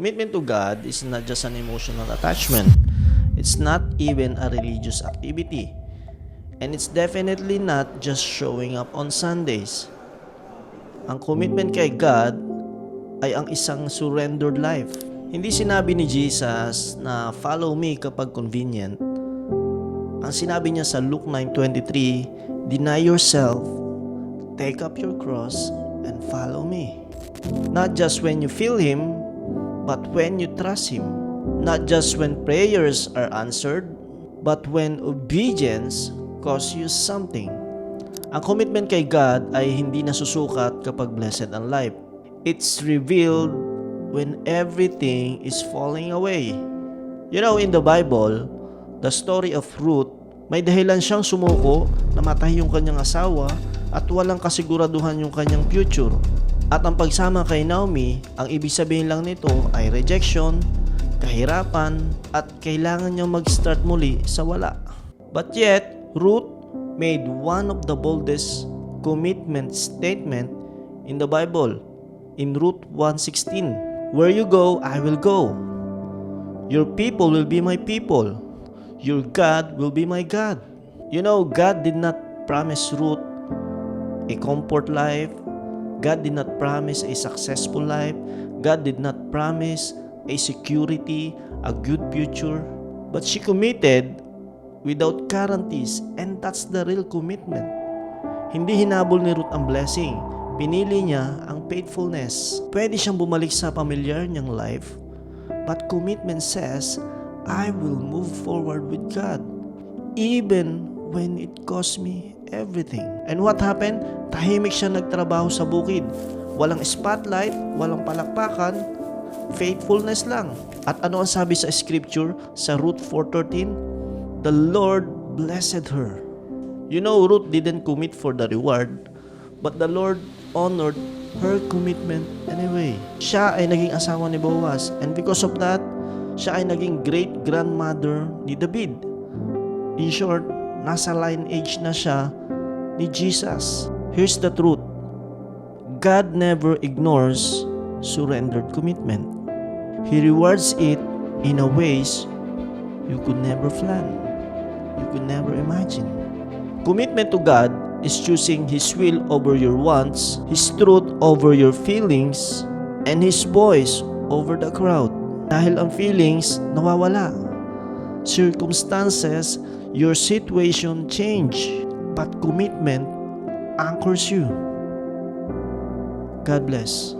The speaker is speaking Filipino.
Commitment to God is not just an emotional attachment. It's not even a religious activity. And it's definitely not just showing up on Sundays. Ang commitment kay God ay ang isang surrendered life. Hindi sinabi ni Jesus na follow me kapag convenient. Ang sinabi niya sa Luke 9:23, deny yourself, take up your cross, and follow me. Not just when you feel Him, but when you trust Him. Not just when prayers are answered, but when obedience costs you something. Ang commitment kay God ay hindi nasusukat kapag blessed ang life. It's revealed when everything is falling away. You know, in the Bible, the story of Ruth, may dahilan siyang sumuko, namatay yung kanyang asawa, at walang kasiguraduhan yung kanyang future. At ang pagsama kay Naomi, ang ibig sabihin lang nito ay rejection, kahirapan, at kailangan niyang mag-start muli sa wala. But yet, Ruth made one of the boldest commitment statement in the Bible. In Ruth 1:16, where you go, I will go. Your people will be my people. Your God will be my God. You know, God did not promise Ruth a comfort life. God did not promise a successful life. God did not promise a security, a good future. But she committed without guarantees, and that's the real commitment. Hindi hinabol ni Ruth ang blessing. Pinili niya ang faithfulness. Pwede siyang bumalik sa pamilyar niyang life, but commitment says, I will move forward with God, even when it costs me everything. And what happened? Tahimik siya nagtrabaho sa bukid. Walang spotlight, walang palakpakan, faithfulness lang. At ano ang sabi sa scripture sa Ruth 4:13? The Lord blessed her. You know, Ruth didn't commit for the reward, but the Lord honored her commitment anyway. Siya ay naging asawa ni Boaz, and because of that, siya ay naging great-grandmother ni David. In short, nasa lineage na siya ni Jesus. Here's the truth. God never ignores surrendered commitment. He rewards it in a ways you could never plan, you could never imagine. Commitment to God is choosing His will over your wants, His truth over your feelings, and His voice over the crowd. Dahil ang feelings nawawala, circumstances, your situation change, but commitment anchors you. God bless.